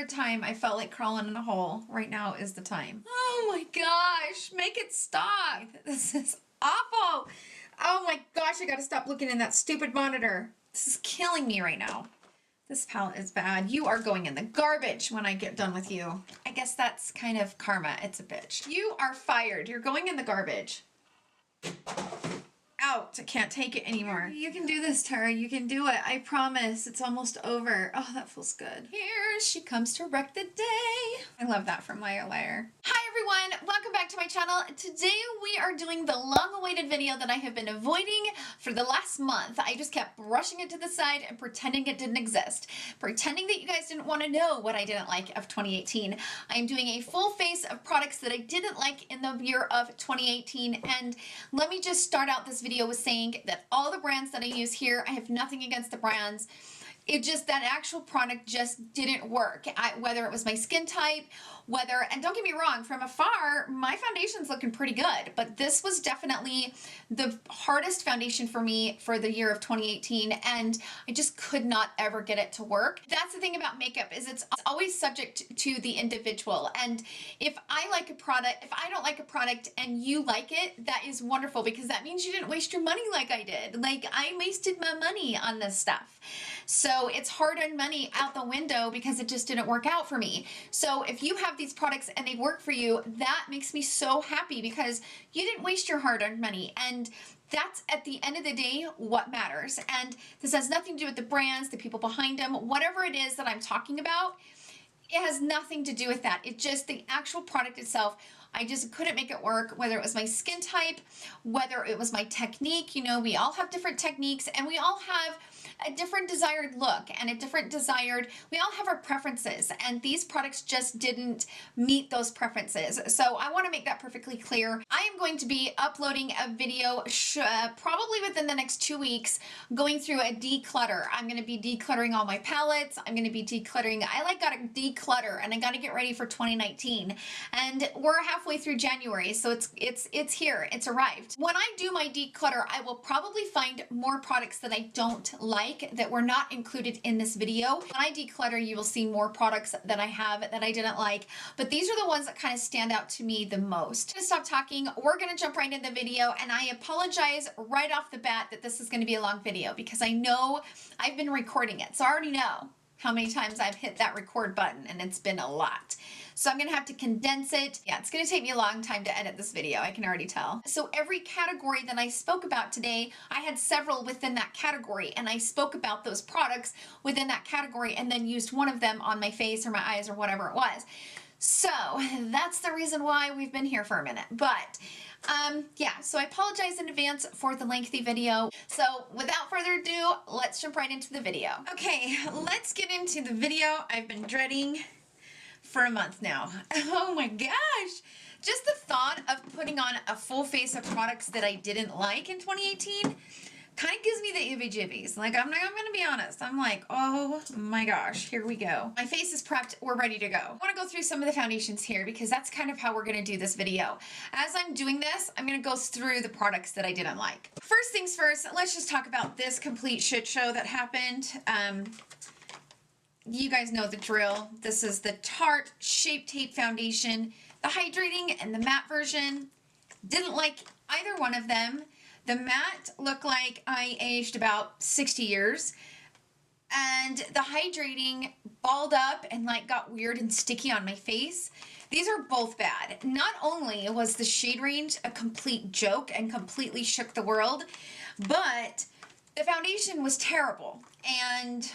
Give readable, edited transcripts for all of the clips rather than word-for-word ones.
a time I felt like crawling in a hole, right now is the time. Oh my gosh, make it stop. This is awful. Oh my gosh, I gotta stop looking in that stupid monitor. This is killing me right now. This palette is bad. You are going in the garbage when I get done with you. I guess that's kind of karma. It's a bitch. You are fired. You're going in the garbage. Out. I can't take it anymore. You can do this, Tara. You can do it. I promise. It's almost over. Oh, that feels good. Here she comes to wreck the day. I love that from Liar Liar. Hi everyone. Welcome back to my channel. Today we are doing the long-awaited video that I have been avoiding for the last month. I just kept brushing it to the side and pretending it didn't exist. Pretending that you guys didn't want to know what I didn't like of 2018. I am doing a full face of products that I didn't like in the year of 2018. And let me just start out this video with saying that all the brands that I use here, I have nothing against the brands. It just, that actual product just didn't work. Whether it was my skin type, and don't get me wrong, from afar, my foundation's looking pretty good, but this was definitely the hardest foundation for me for the year of 2018, and I just could not ever get it to work. That's the thing about makeup, is it's always subject to the individual, and if I like a product, if I don't like a product and you like it, that is wonderful, because that means you didn't waste your money like I did. Like, I wasted my money on this stuff. So it's hard-earned money out the window because it just didn't work out for me. So if you have these products and they work for you, that makes me so happy because you didn't waste your hard-earned money. And that's, at the end of the day, what matters. And this has nothing to do with the brands, the people behind them, whatever it is that I'm talking about. It has nothing to do with that. It's just the actual product itself. I just couldn't make it work, whether it was my skin type, whether it was my technique. You know, we all have different techniques and we all have a different desired look and a different desired, we all have our preferences, and these products just didn't meet those preferences. So I want to make that perfectly clear. I am going to be uploading a video probably within the next 2 weeks, going through a declutter. I'm going to be decluttering all my palettes. I'm going to be decluttering. Gotta declutter, and I got to get ready for 2019. And we're halfway through January, so it's here. It's arrived. When I do my declutter, I will probably find more products that I don't like, that were not included in this video. When I declutter, you will see more products that I have that I didn't like, but these are the ones that kind of stand out to me the most. I'm gonna stop talking. We're gonna jump right into the video, and I apologize right off the bat that this is gonna be a long video because I know I've been recording it, so I already know how many times I've hit that record button, and it's been a lot. So I'm gonna have to condense it. Yeah, it's gonna take me a long time to edit this video, I can already tell. So every category that I spoke about today, I had several within that category, and I spoke about those products within that category and then used one of them on my face or my eyes or whatever it was. So that's the reason why we've been here for a minute. But yeah, so I apologize in advance for the lengthy video. So without further ado, let's jump right into the video. Okay, let's get into the video I've been dreading for a month now. Oh my gosh. Just the thought of putting on a full face of products that I didn't like in 2018 kind of gives me the heebie-jeebies. Like, I'm gonna be honest. I'm like, oh my gosh, here we go. My face is prepped. We're ready to go. I want to go through some of the foundations here because that's kind of how we're gonna do this video. As I'm doing this, I'm gonna go through the products that I didn't like. First things first, let's just talk about this complete shit show that happened. You guys know the drill. This is the Tarte Shape Tape Foundation, the hydrating and the matte version. Didn't like either one of them. The matte looked like I aged about 60 years. And the hydrating balled up and like got weird and sticky on my face. These are both bad. Not only was the shade range a complete joke and completely shook the world, but the foundation was terrible. And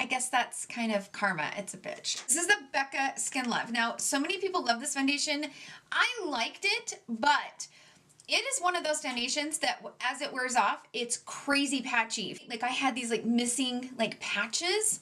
I guess that's kind of karma. It's a bitch. This is the BECCA Skin Love. Now, so many people love this foundation. I liked it, but it is one of those foundations that as it wears off, it's crazy patchy. Like, I had these like missing like patches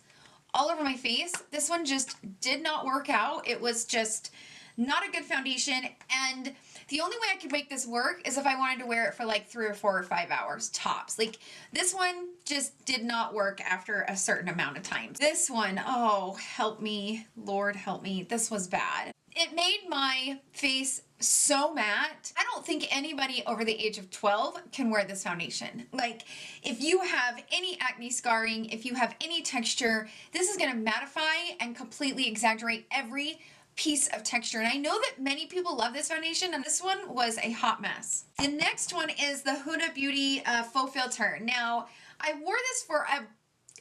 all over my face. This one just did not work out. It was just not a good foundation, and the only way I could make this work is if I wanted to wear it for like 3 or 4 or 5 hours tops. Like, this one just did not work after a certain amount of time. This one, oh, help me, Lord help me, this was bad. It made my face so matte. I don't think anybody over the age of 12 can wear this foundation. Like, if you have any acne scarring, if you have any texture, this is gonna mattify and completely exaggerate every piece of texture. And I know that many people love this foundation, and this one was a hot mess. The next one is the Huda Beauty Faux Filter. Now, I wore this for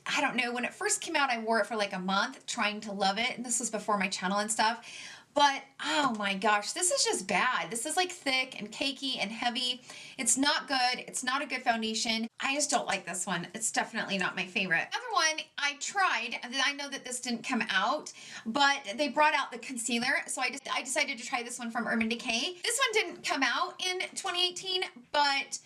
I don't know, when it first came out, I wore it for like a month trying to love it. And this was before my channel and stuff. But, oh my gosh, this is just bad. This is like thick and cakey and heavy. It's not good. It's not a good foundation. I just don't like this one. It's definitely not my favorite. Another one I tried, and I know that this didn't come out, but they brought out the concealer. So I decided to try this one from Urban Decay. This one didn't come out in 2018, but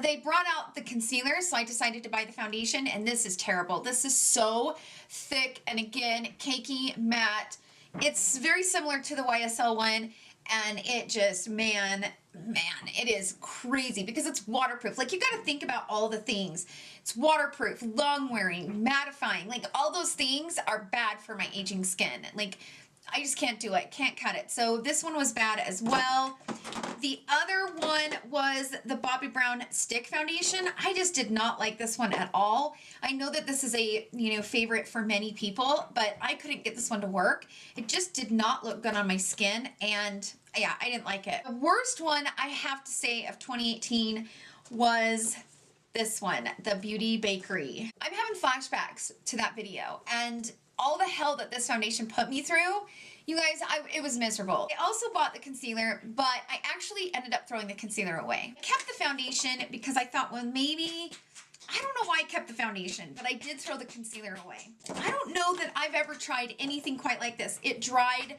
they brought out the concealer, so I decided to buy the foundation, and this is terrible. This is so thick and, again, cakey, matte. It's very similar to the YSL one, and it just, man, it is crazy because it's waterproof. Like, you got to think about all the things. It's waterproof, long wearing, mattifying, like all those things are bad for my aging skin. Like, I just can't do it, can't cut it. So this one was bad as well. The other one was the Bobbi Brown Stick Foundation. I just did not like this one at all. I know that this is a, favorite for many people, but I couldn't get this one to work. It just did not look good on my skin, and yeah, I didn't like it. The worst one I have to say of 2018 was this one, the Beauty Bakerie. I'm having flashbacks to that video, and all the hell that this foundation put me through, you guys, it was miserable. I also bought the concealer, but I actually ended up throwing the concealer away. I kept the foundation because I thought, well, maybe, I don't know why I kept the foundation, but I did throw the concealer away. I don't know that I've ever tried anything quite like this. It dried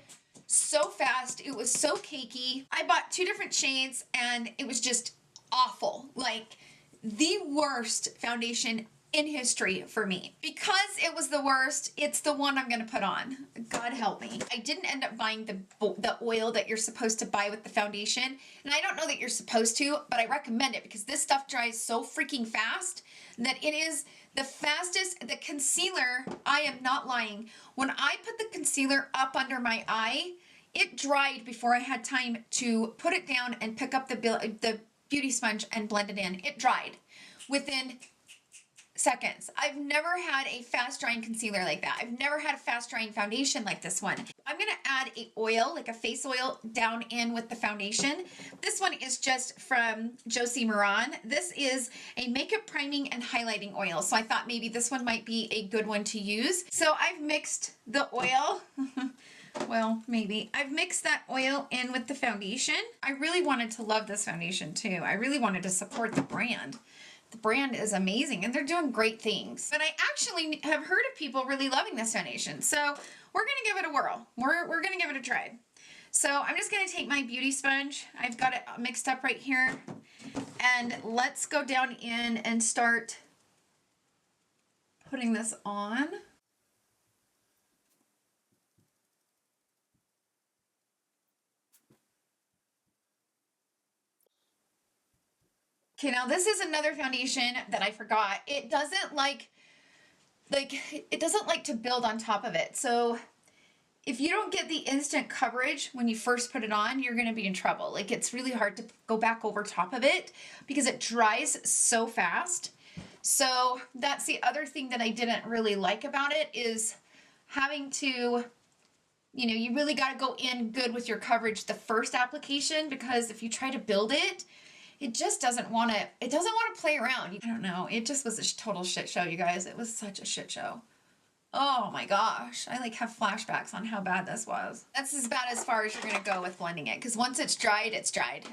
so fast. It was so cakey. I bought 2 different shades, and it was just awful. Like, the worst foundation in history for me. Because it was the worst, it's the one I'm gonna put on. God help me. I didn't end up buying the oil that you're supposed to buy with the foundation, and I don't know that you're supposed to, but I recommend it because this stuff dries so freaking fast that it is the fastest. The concealer, I am not lying, when I put the concealer up under my eye, it dried before I had time to put it down and pick up the beauty sponge and blend it in. It dried within seconds. I've never had a fast drying concealer like that. I've never had a fast drying foundation like this one. I'm gonna add a oil, like a face oil, down in with the foundation. This one is just from JOSIE MARAN. This is a makeup priming and highlighting oil, so I thought maybe this one might be a good one to use. So I've mixed the oil. Well, maybe. I've mixed that oil in with the foundation. I really wanted to love this foundation too. I really wanted to support the brand. The brand is amazing, and they're doing great things. But I actually have heard of people really loving this foundation, so we're gonna give it a whirl. We're gonna give it a try. So I'm just gonna take my beauty sponge. I've got it mixed up right here, and let's go down in and start putting this on. Okay, now this is another foundation that I forgot. It doesn't like to build on top of it. So if you don't get the instant coverage when you first put it on, you're gonna be in trouble. Like, it's really hard to go back over top of it because it dries so fast. So that's the other thing that I didn't really like about it, is having to, you really gotta go in good with your coverage the first application, because if you try to build it, it just doesn't want to play around. I don't know. It just was a total shit show, you guys. It was such a shit show. Oh my gosh. I like have flashbacks on how bad this was. That's as bad as far as you're going to go with blending it, because once it's dried,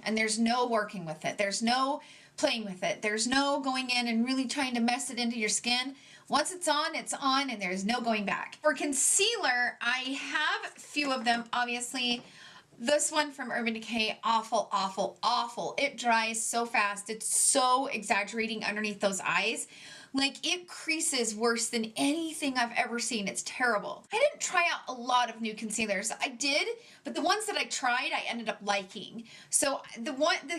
and there's no working with it. There's no playing with it. There's no going in and really trying to mess it into your skin. Once it's on, and there's no going back. For concealer, I have a few of them, obviously. This one from Urban Decay, awful, awful, awful. It dries so fast. It's so exaggerating underneath those eyes. Like, it creases worse than anything I've ever seen. It's terrible. I didn't try out a lot of new concealers. I did, but the ones that I tried, I ended up liking. So the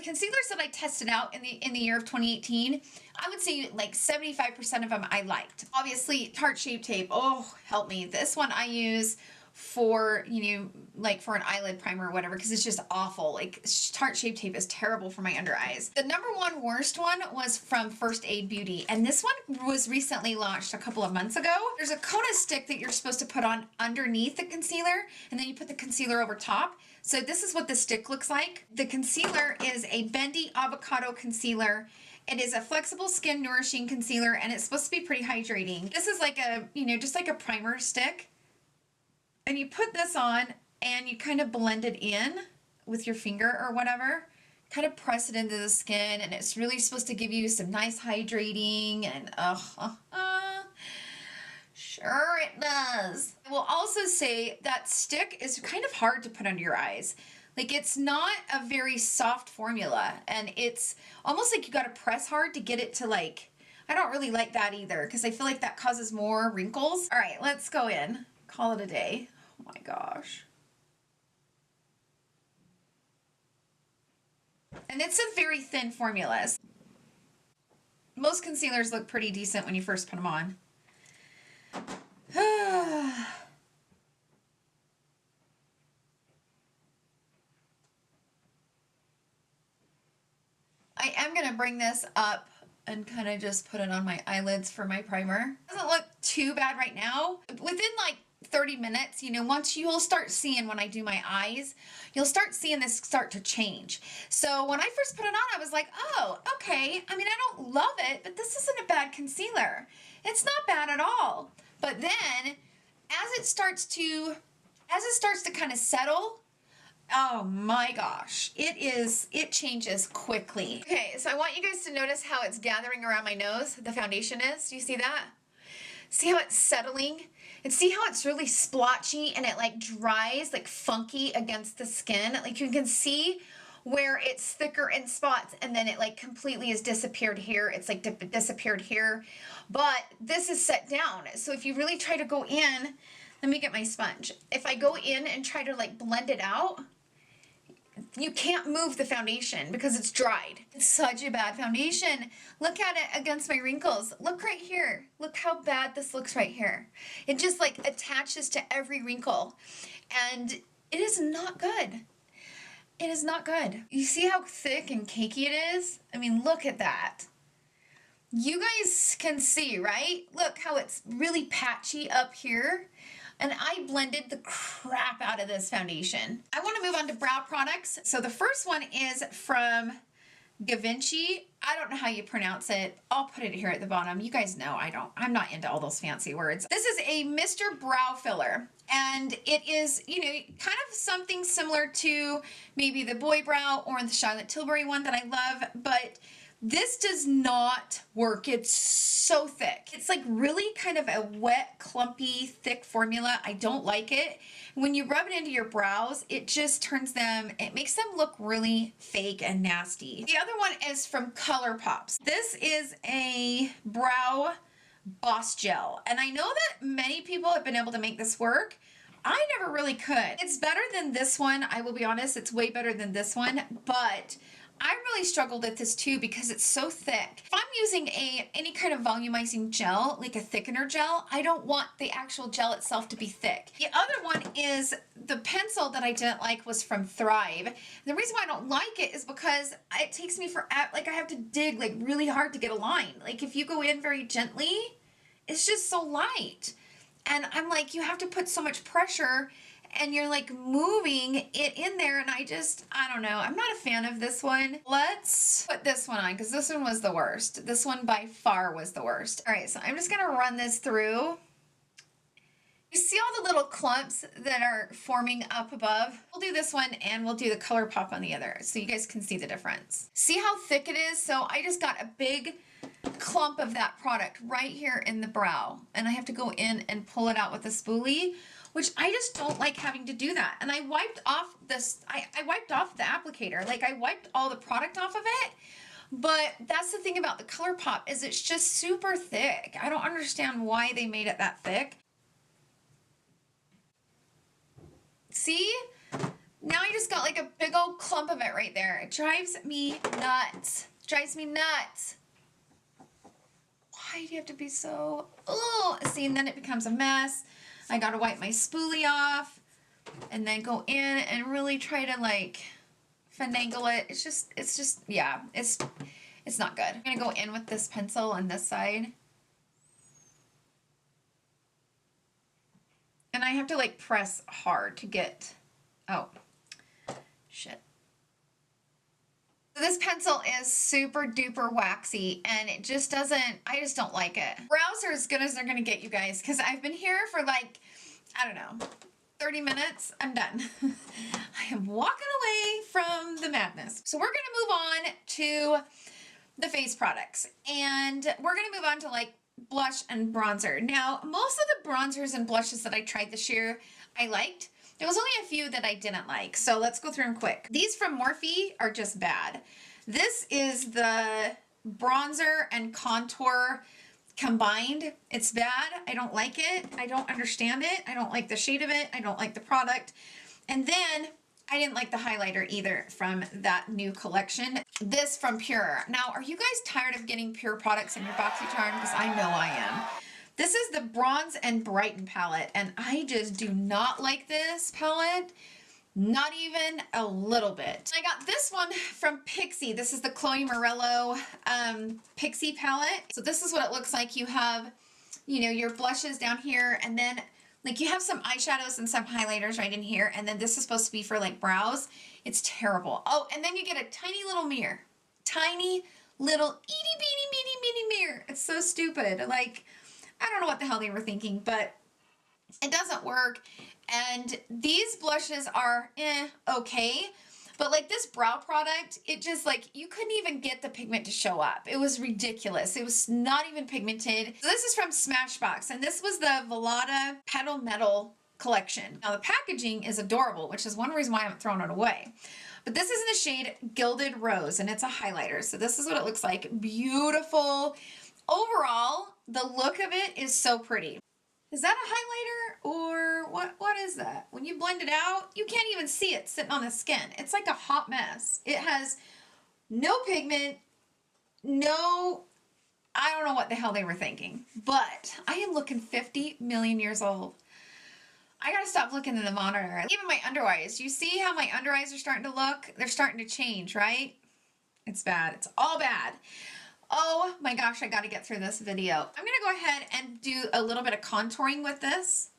concealers that I tested out in the year of 2018, I would say like 75% of them I liked. Obviously, Tarte Shape Tape. Oh, help me. This one I use for, you know, like for an eyelid primer or whatever, because it's just awful. Like Tarte Shape Tape is terrible for my under eyes. The #1 worst one was from First Aid Beauty, and this one was recently launched a couple of months ago. There's a Kona stick that you're supposed to put on underneath the concealer, and then you put the concealer over top. So this is what the stick looks like. The concealer is a Bendy Avocado Concealer. It is a flexible skin nourishing concealer, and it's supposed to be pretty hydrating. This is like a, you know, just like a primer stick. And you put this on and you kind of blend it in with your finger or whatever. Kind of press it into the skin, and it's really supposed to give you some nice hydrating and sure it does. I will also say that stick is kind of hard to put under your eyes. Like it's not a very soft formula, and it's almost like you got to press hard to get it to like, I don't really like that either because I feel like that causes more wrinkles. All right, let's go in. Call it a day. Oh my gosh. And it's a very thin formula. Most concealers look pretty decent when you first put them on. I am going to bring this up and kind of just put it on my eyelids for my primer. Doesn't look too bad right now. Within like 30 minutes, you know, once you'll start seeing when I do my eyes, you'll start seeing this start to change. So when I first put it on, I was like, oh, okay. I mean, I don't love it, but this isn't a bad concealer. It's not bad at all. But then as it starts to kind of settle, oh my gosh, it changes quickly. Okay, so I want you guys to notice how it's gathering around my nose, the foundation is. Do you see that? See how it's settling? And see how it's really splotchy and it like dries like funky against the skin? Like you can see where it's thicker in spots and then it like completely has disappeared here. It's like disappeared here. But this is set down. So if you really try to go in, let me get my sponge. If I go in and try to like blend it out, you can't move the foundation because it's dried. It's such a bad foundation. Look at it against my wrinkles. Look right here. Look how bad this looks right here. It just like attaches to every wrinkle and it is not good. It is not good. You see how thick and cakey it is? I mean, look at that. You guys can see, right? Look how it's really patchy up here. And I blended the crap out of this foundation. I want to move on to brow products. So the first one is from GIVENCHY. I don't know how you pronounce it. I'll put it here at the bottom. You guys know I'm not into all those fancy words. This is a Mr. Brow Filler. And it is, you know, kind of something similar to maybe the Boy Brow or the Charlotte Tilbury one that I love, but this does not work. It's so thick. It's like really kind of a wet, clumpy, thick formula. I don't like it. When you rub it into your brows, it just turns them, it makes them look really fake and nasty. The other one is from ColourPop. This is a brow boss gel. And I know that many people have been able to make this work. I never really could. It's better than this one. I will be honest, it's way better than this one, but I really struggled with this too because it's so thick. If I'm using any kind of volumizing gel, like a thickener gel, I don't want the actual gel itself to be thick. The other one is the pencil that I didn't like was from Thrive. The reason why I don't like it is because it takes me like I have to dig like really hard to get a line. Like if you go in very gently, it's just so light. And I'm like, you have to put so much pressure and you're like moving it in there, and I don't know. I'm not a fan of this one. Let's put this one on because this one was the worst. This one by far was the worst. All right, so I'm just gonna run this through. You see all the little clumps that are forming up above? We'll do this one and we'll do the ColourPop on the other so you guys can see the difference. See how thick it is? So I just got a big clump of that product right here in the brow, and I have to go in and pull it out with a spoolie, which I just don't like having to do that. And I wiped off this, I wiped off the applicator. Like I wiped all the product off of it, but that's the thing about the ColourPop is it's just super thick. I don't understand why they made it that thick. See? Now I just got like a big old clump of it right there. It drives me nuts. It drives me nuts. Why do you have to be so, oh, see, and then it becomes a mess. I gotta wipe my spoolie off and then go in and really try to like finagle it. It's just, yeah, it's not good. I'm gonna go in with this pencil on this side. And I have to like press hard to get, oh, shit. So this pencil is super duper waxy and it just doesn't, I just don't like it. Brows are as good as they're gonna get, you guys, because I've been here for like, I don't know, 30 minutes, I'm done. I am walking away from the madness. So we're gonna move on to the face products and we're gonna move on to like blush and bronzer. Now, most of the bronzers and blushes that I tried this year, I liked. There was only a few that I didn't like, so let's go through them quick. These from Morphe are just bad. This is the bronzer and contour combined. It's bad. I don't like it. I don't understand it. I don't like the shade of it. I don't like the product. And then I didn't like the highlighter either from that new collection. This from Pure. Now, are you guys tired of getting Pure products in your BoxyCharm? Because I know I am. This is the Bronze and Brighten palette, and I just do not like this palette. Not even a little bit. I got this one from PIXI. This is the Chloe Morello PIXI palette. So this is what it looks like. You have, you know, your blushes down here, and then like you have some eyeshadows and some highlighters right in here, and then this is supposed to be for like brows. It's terrible. Oh, and then you get a tiny little mirror. Tiny little itty bitty mirror. It's so stupid. Like, I don't know what the hell they were thinking, but it doesn't work. And these blushes are okay. But like this brow product, it just like, you couldn't even get the pigment to show up. It was ridiculous. It was not even pigmented. So this is from Smashbox, and this was the VLADA Petal Metal collection. Now the packaging is adorable, which is one reason why I haven't thrown it away. But this is in the shade Gilded Rose, and it's a highlighter. So this is what it looks like. Beautiful. Overall, the look of it is so pretty. Is that a highlighter or what is that? When you blend it out, you can't even see it sitting on the skin. It's like a hot mess. It has no pigment, no, I don't know what the hell they were thinking, but I am looking 50 million years old. I gotta stop looking in the monitor. Even my under eyes, you see how my under eyes are starting to look? They're starting to change, right? It's bad, it's all bad. Oh my gosh, I gotta get through this video. I'm gonna go ahead and do a little bit of contouring with this.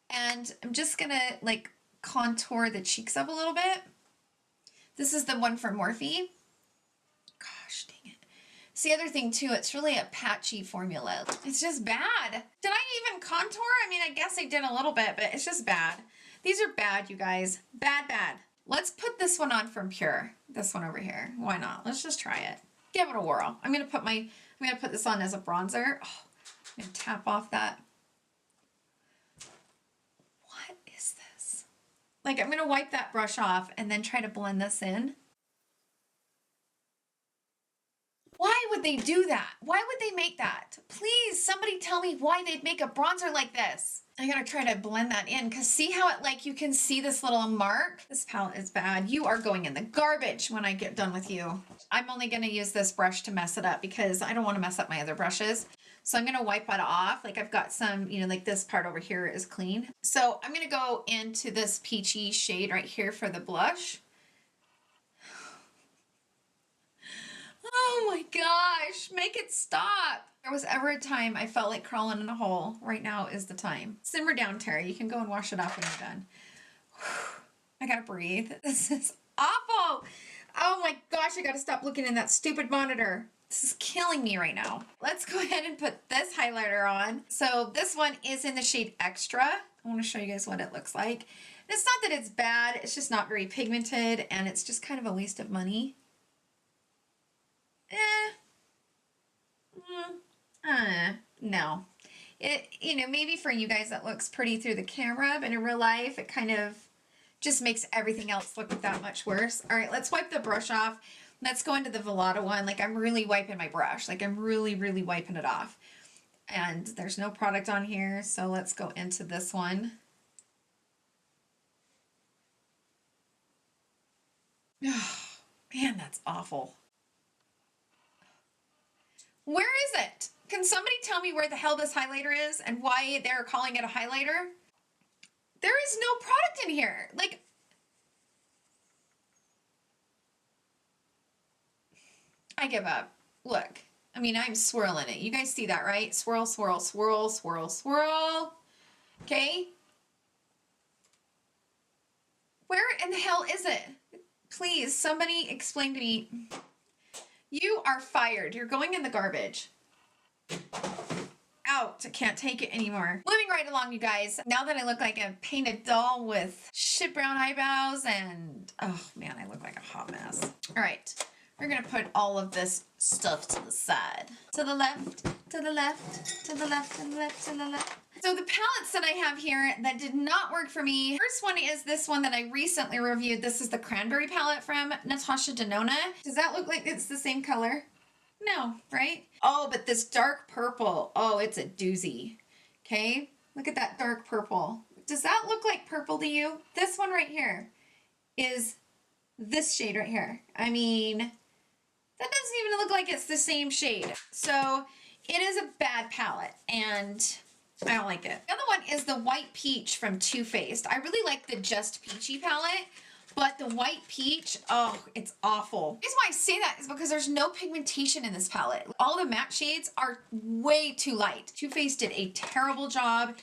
And I'm just gonna like contour the cheeks up a little bit. This is the one from Morphe. Gosh, dang it. It's the other thing too, it's really a patchy formula. It's just bad. Did I even contour? I mean, I guess I did a little bit, but it's just bad. These are bad, you guys. Bad, bad. Let's put this one on from Pure. This one over here. Why not? Let's just try it. Give it a whirl. I'm gonna put this on as a bronzer. Oh, I'm gonna tap off that. What is this? Like, I'm gonna wipe that brush off and then try to blend this in. Why would they do that? Why would they make that? Please, somebody tell me why they'd make a bronzer like this. I gotta try to blend that in, because see how it, like, you can see this little mark? This palette is bad. You are going in the garbage when I get done with you. I'm only gonna use this brush to mess it up because I don't wanna mess up my other brushes. So I'm gonna wipe it off. Like, I've got some, you know, like this part over here is clean. So I'm gonna go into this peachy shade right here for the blush. Oh my gosh, make it stop. If there was ever a time I felt like crawling in a hole, right now is the time. Simmer down, Terry. You can go and wash it off when you're done. I gotta breathe. This is awful. Oh my gosh, I gotta stop looking in that stupid monitor. This is killing me right now. Let's go ahead and put this highlighter on. So this one is in the shade Extra. I wanna show you guys what it looks like. And it's not that it's bad, it's just not very pigmented, and it's just kind of a waste of money. No. It, you know, maybe for you guys that looks pretty through the camera, but in real life, it kind of just makes everything else look that much worse. All right, let's wipe the brush off. Let's go into the VLADA one. Like, I'm really wiping my brush. Like, I'm really, really wiping it off. And there's no product on here, so let's go into this one. Oh, man, that's awful. Where is it? Can somebody tell me where the hell this highlighter is and why they're calling it a highlighter? There is no product in here. Like, I give up. Look, I mean, I'm swirling it. You guys see that, right? Swirl, swirl, swirl, swirl, swirl. Okay. Where in the hell is it? Please, somebody explain to me. You are fired. You're going in the garbage. Out. I can't take it anymore. Moving right along, you guys. Now that I look like a painted doll with shit brown eyebrows and, oh man, I look like a hot mess. All right. We're gonna put all of this stuff to the side. To the left, to the left, to the left, to the left, to the left. So the palettes that I have here that did not work for me. First one is this one that I recently reviewed. This is the Cranberry palette from Natasha Denona. Does that look like it's the same color? No, right? Oh, but this dark purple. Oh, it's a doozy. Okay, look at that dark purple. Does that look like purple to you? This one right here is this shade right here. I mean, that doesn't even look like it's the same shade. So it is a bad palette and I don't like it. The other one is the White Peach from Too Faced. I really like the Just Peachy palette, but the White Peach, oh, it's awful. The reason why I say that is because there's no pigmentation in this palette. All the matte shades are way too light. Too Faced did a terrible job.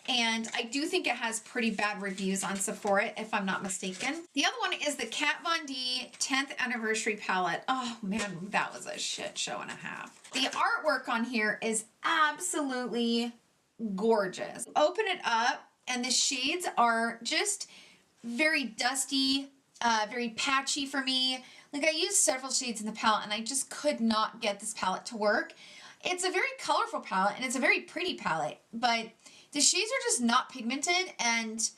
And I do think it has pretty bad reviews on Sephora, if I'm not mistaken. The other one is the Kat Von D 10th Anniversary Palette. Oh man, that was a shit show and a half. The artwork on here is absolutely gorgeous. Open it up and the shades are just very dusty, very patchy for me. Like I used several shades in the palette and I just could not get this palette to work. It's a very colorful palette and it's a very pretty palette, but the shades are just not pigmented and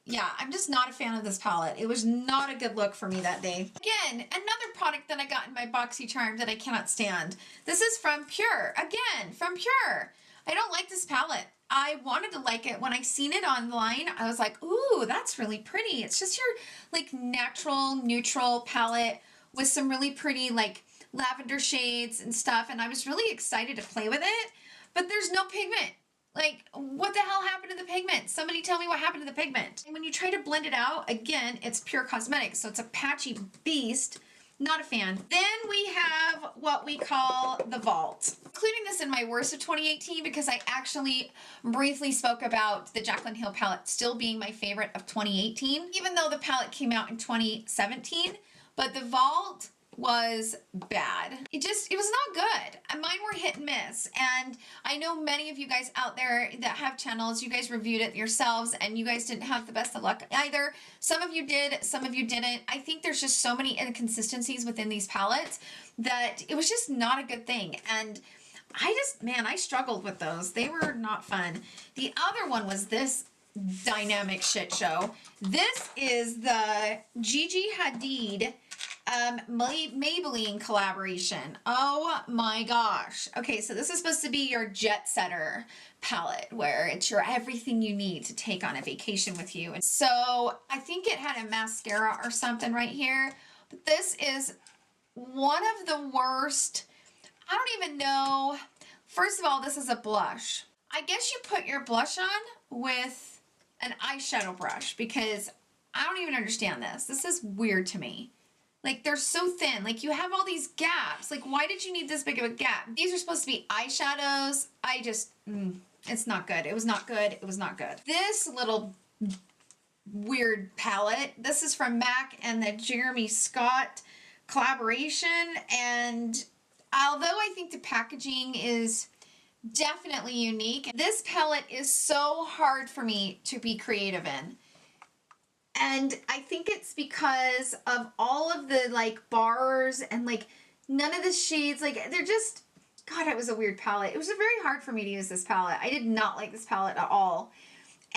yeah, I'm just not a fan of this palette. It was not a good look for me that day. Again, another product that I got in my BoxyCharm that I cannot stand. This is from Pure. Again, from Pure. I don't like this palette. I wanted to like it. When I seen it online, I was like, ooh, that's really pretty. It's just your like natural, neutral palette with some really pretty like lavender shades and stuff. And I was really excited to play with it, but there's no pigment. Like, what the hell happened to the pigment? Somebody tell me what happened to the pigment. And when you try to blend it out, again, it's Pure Cosmetics, so it's a patchy beast. Not a fan. Then we have what we call the Vault. Including this in my worst of 2018 because I actually briefly spoke about the Jaclyn Hill palette still being my favorite of 2018, even though the palette came out in 2017. But the Vault was bad. It was not good. Mine were hit and miss. And I know many of you guys out there that have channels, you guys reviewed it yourselves and you guys didn't have the best of luck either. Some of you did, some of you didn't. I think there's just so many inconsistencies within these palettes that it was just not a good thing. And I struggled with those. They were not fun. The other one was this dynamic shit show. This is the Gigi Hadid Maybelline collaboration. Oh my gosh. Okay, so this is supposed to be your jet setter palette where it's your everything you need to take on a vacation with you. And so I think it had a mascara or something right here. But this is one of the worst. I don't even know. First of all, this is a blush. I guess you put your blush on with an eyeshadow brush because I don't even understand this. This is weird to me. Like, they're so thin. Like, you have all these gaps. Like, why did you need this big of a gap? These are supposed to be eyeshadows. I just, it's not good. It was not good. It was not good. This little weird palette, this is from MAC and the Jeremy Scott collaboration. And although I think the packaging is definitely unique, this palette is so hard for me to be creative in. And I think it's because of all of the like bars and like none of the shades, like they're just, God, it was a weird palette. It was very hard for me to use this palette. I did not like this palette at all.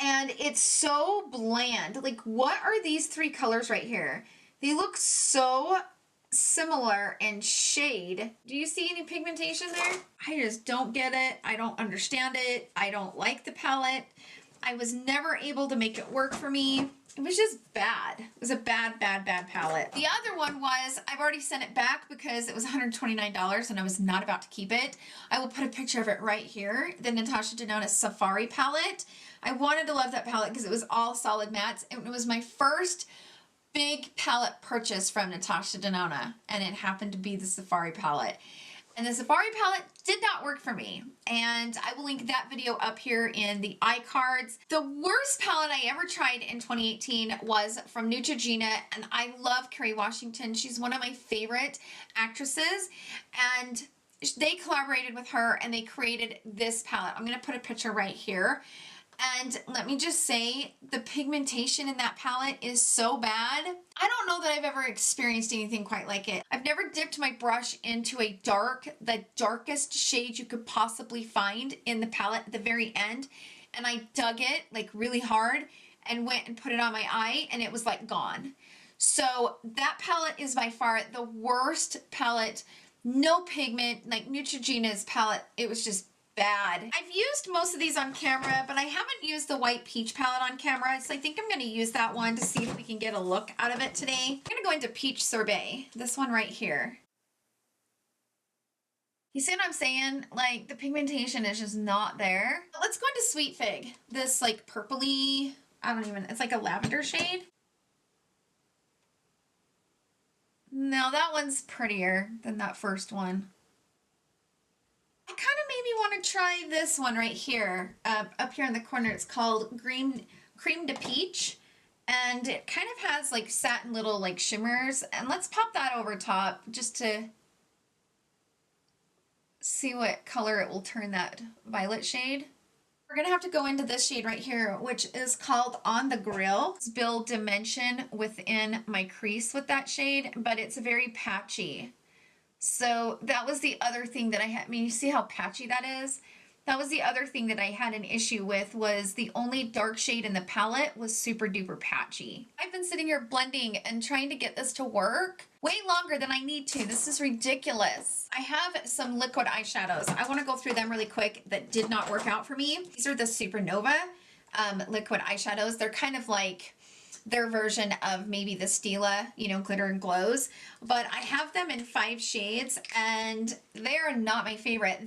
And it's so bland. Like, what are these three colors right here? They look so similar in shade. Do you see any pigmentation there? I just don't get it. I don't understand it. I don't like the palette. I was never able to make it work for me. It was just bad. It was a bad, bad, bad palette. The other one was, I've already sent it back because it was $129 and I was not about to keep it. I will put a picture of it right here. The Natasha Denona Safari palette. I wanted to love that palette because it was all solid mattes. It was my first big palette purchase from Natasha Denona, and it happened to be the Safari palette. And the Safari palette did not work for me. And I will link that video up here in the iCards. The worst palette I ever tried in 2018 was from Neutrogena. And I love Kerry Washington. She's one of my favorite actresses. And they collaborated with her and they created this palette. I'm going to put a picture right here. And let me just say, the pigmentation in that palette is so bad. I don't know that I've ever experienced anything quite like it. I've never dipped my brush into a the darkest shade you could possibly find in the palette at the very end. And I dug it like really hard and went and put it on my eye and it was like gone. So that palette is by far the worst palette. No pigment, like Neutrogena's palette, it was just bad. I've used most of these on camera, but I haven't used the white peach palette on camera, so I think I'm going to use that one to see if we can get a look out of it today. I'm going to go into Peach Sorbet, this one right here. You see what I'm saying? Like, the pigmentation is just not there. Let's go into Sweet Fig, this like purpley, it's like a lavender shade. No, that one's prettier than that first one. I kind of maybe want to try this one right here, up here in the corner. It's called Cream de Peach, and it kind of has like satin little like shimmers. And let's pop that over top just to see what color it will turn that violet shade. We're gonna have to go into this shade right here, which is called On the Grill. It's build dimension within my crease with that shade, but it's very patchy. So that was the other thing that I had. I mean, you see how patchy that is? That was the other thing that I had an issue with, was the only dark shade in the palette was super duper patchy. I've been sitting here blending and trying to get this to work way longer than I need to. This is ridiculous. I have some liquid eyeshadows. I want to go through them really quick that did not work out for me. These are the Supernova liquid eyeshadows. They're kind of like their version of maybe the Stila, you know, Glitter and Glows, but I have them in 5 shades and they are not my favorite.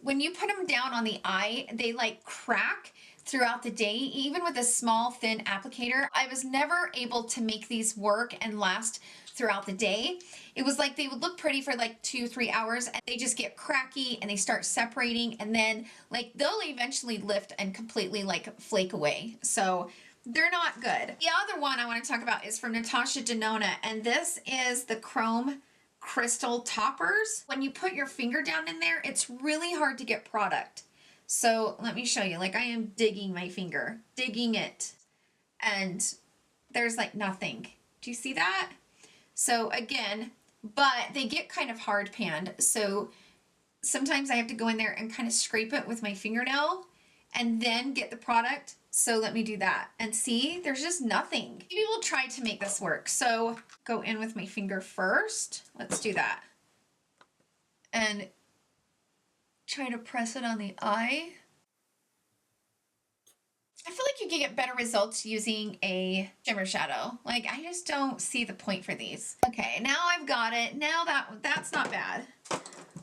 When you put them down on the eye, they like crack throughout the day, even with a small thin applicator. I was never able to make these work and last throughout the day. It was like they would look pretty for like 2-3 hours and they just get cracky and they start separating, and then like they'll eventually lift and completely like flake away. So they're not good. The other one I want to talk about is from Natasha Denona, and this is the Chrome Crystal Toppers. When you put your finger down in there, it's really hard to get product. So let me show you. Like, I am digging my finger, digging it, and there's like nothing. Do you see that? So again, but they get kind of hard panned. So sometimes I have to go in there and kind of scrape it with my fingernail and then get the product. So let me do that and see, there's just nothing. Maybe we'll try to make this work. So go in with my finger first. Let's do that. And try to press it on the eye. I feel like you can get better results using a shimmer shadow. Like, I just don't see the point for these. Okay, now I've got it. Now that's not bad.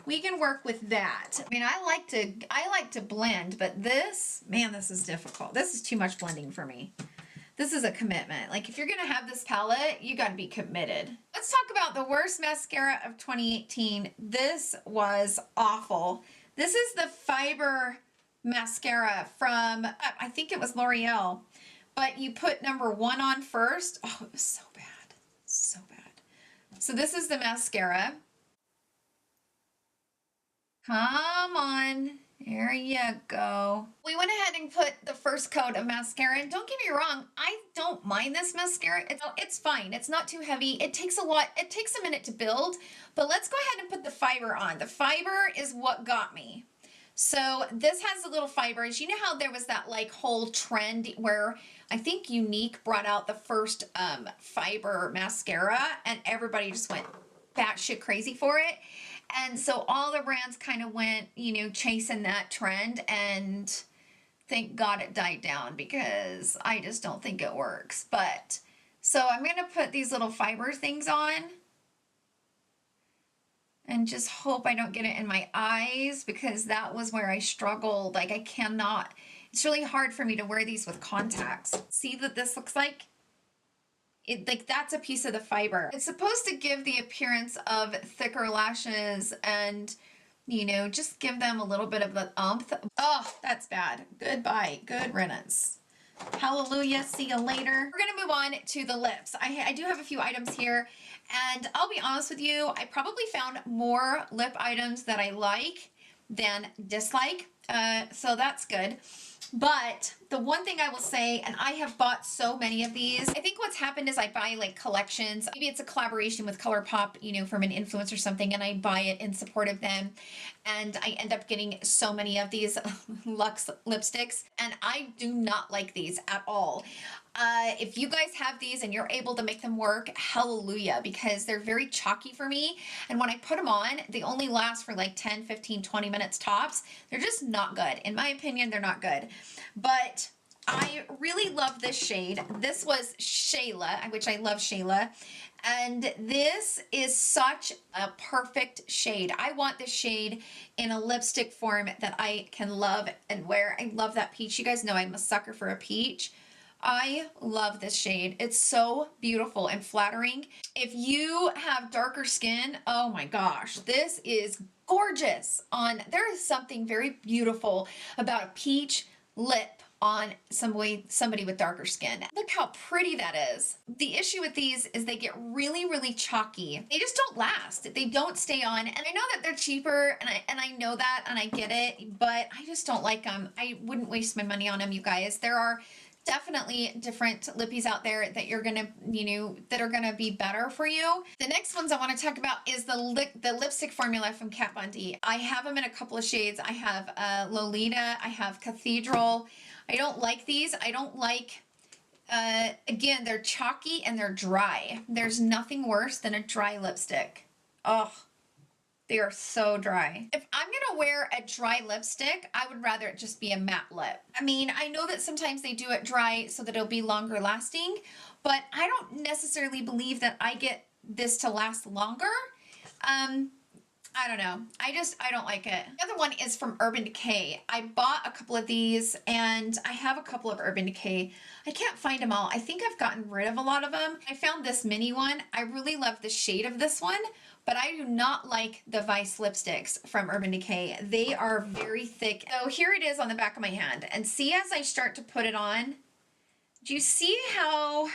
We can work with that. I mean, I like to blend, but this, man, this is difficult. This is too much blending for me. This is a commitment. Like, if you're gonna have this palette, you gotta be committed. Let's talk about the worst mascara of 2018. This was awful. This is the Fiber mascara from, I think it was L'Oreal, but you put number 1 on first. Oh, it was so bad, so bad. So this is the mascara. Come on, there you go. We went ahead and put the first coat of mascara, and don't get me wrong, I don't mind this mascara. It's fine, it's not too heavy. It takes a minute to build, but let's go ahead and put the Fiber on. The Fiber is what got me. So this has the little fibers. You know how there was that like whole trend where I think Unique brought out the first fiber mascara and everybody just went batshit crazy for it. And so all the brands kind of went, you know, chasing that trend, and thank God it died down because I just don't think it works. But, so I'm going to put these little fiber things on and just hope I don't get it in my eyes because that was where I struggled. Like I cannot, it's really hard for me to wear these with contacts. See what this looks like? It, like that's a piece of the fiber. It's supposed to give the appearance of thicker lashes and, you know, just give them a little bit of the oomph. Oh, that's bad. Goodbye. Good riddance. Hallelujah. See you later. We're going to move on to the lips. I do have a few items here, and I'll be honest with you, I probably found more lip items that I like than dislike. So that's good. But the one thing I will say, and I have bought so many of these, I think what's happened is I buy like collections. Maybe it's a collaboration with ColourPop, you know, from an influencer or something, and I buy it in support of them. And I end up getting so many of these Luxe lipsticks, and I do not like these at all. If you guys have these and you're able to make them work, hallelujah, because they're very chalky for me. And when I put them on, they only last for like 10, 15, 20 minutes tops. They're just not good. In my opinion, they're not good. But I really love this shade. This was Shayla, which I love Shayla. And this is such a perfect shade. I want this shade in a lipstick form that I can love and wear. I love that peach. You guys know I'm a sucker for a peach. I love this shade. It's so beautiful and flattering. If you have darker skin, oh my gosh, this is gorgeous. There is something very beautiful about a peach lip on somebody with darker skin. Look how pretty that is. The issue with these is they get really, really chalky. They just don't last. They don't stay on. And I know that they're cheaper, and I know that, and I get it, but I just don't like them. I wouldn't waste my money on them, you guys. There are definitely different lippies out there that you're gonna, you know, that are gonna be better for you. The next ones I want to talk about is the lipstick formula from Kat Von D. I have them in a couple of shades. I have Lolita, I have Cathedral. I don't like these. I don't like, again, they're chalky and they're dry. There's nothing worse than a dry lipstick. Oh, they are so dry. If I'm gonna wear a dry lipstick, I would rather it just be a matte lip. I mean, I know that sometimes they do it dry so that it'll be longer lasting, but I don't necessarily believe that I get this to last longer. I don't know. I don't like it. The other one is from Urban Decay. I bought a couple of these, and I have a couple of Urban Decay. I can't find them all. I think I've gotten rid of a lot of them. I found this mini one. I really love the shade of this one, but I do not like the Vice lipsticks from Urban Decay. They are very thick. So here it is on the back of my hand. And see, as I start to put it on, do you see how,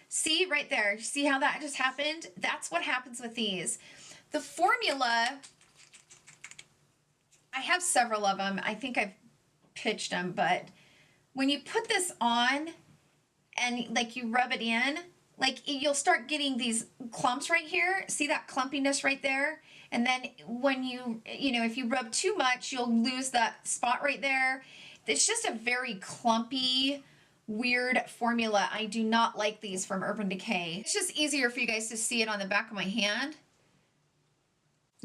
see right there, see how that just happened? That's what happens with these. The formula, I have several of them. I think I've pitched them, but when you put this on and like you rub it in, like you'll start getting these clumps right here. See that clumpiness right there? And then when you know, if you rub too much, you'll lose that spot right there. It's just a very clumpy, weird formula. I do not like these from Urban Decay. It's just easier for you guys to see it on the back of my hand.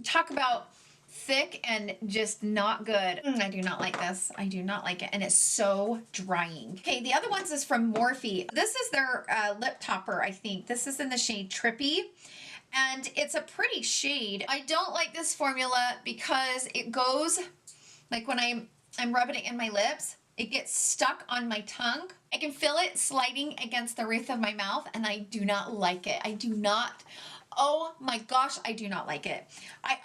Talk about thick and just not good. I do not like this. I do not like it. And it's so drying. Okay, the other ones is from Morphe. This is their lip topper, I think. This is in the shade Trippy. And it's a pretty shade. I don't like this formula because it goes, like when I'm rubbing it in my lips, it gets stuck on my tongue. I can feel it sliding against the roof of my mouth, and I do not like it. I do not. Oh my gosh, I do not like it. I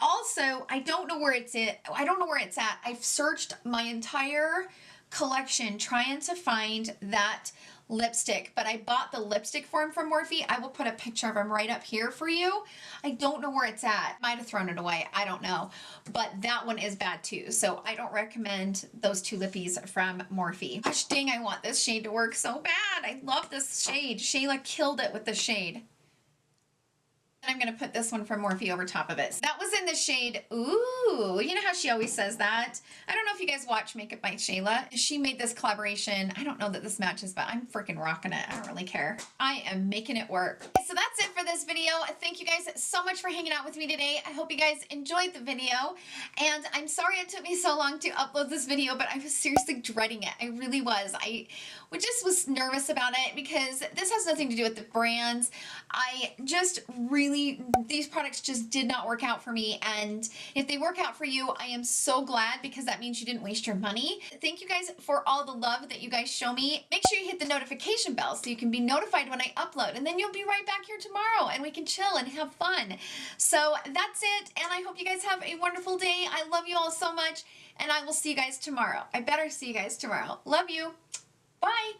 don't know where it's at. I don't know where it's at. I've searched my entire collection trying to find that lipstick, but I bought the lipstick form from Morphe. I will put a picture of them right up here for you. I don't know where it's at. Might have thrown it away. I don't know. But that one is bad too. So I don't recommend those two lippies from Morphe. Gosh dang, I want this shade to work so bad. I love this shade. Shayla killed it with the shade. And I'm going to put this one from Morphe over top of it. So that was in the shade, ooh, you know how she always says that? I don't know if you guys watch Makeup by Shayla. She made this collaboration. I don't know that this matches, but I'm freaking rocking it. I don't really care. I am making it work. So that's it for this video. Thank you guys so much for hanging out with me today. I hope you guys enjoyed the video. And I'm sorry it took me so long to upload this video, but I was seriously dreading it. I really was. I just was nervous about it because this has nothing to do with the brands. I just really, these products just did not work out for me. And if they work out for you, I am so glad because that means you didn't waste your money. Thank you guys for all the love that you guys show me. Make sure you hit the notification bell so you can be notified when I upload. And then you'll be right back here tomorrow and we can chill and have fun. So that's it. And I hope you guys have a wonderful day. I love you all so much. And I will see you guys tomorrow. I better see you guys tomorrow. Love you. Bye.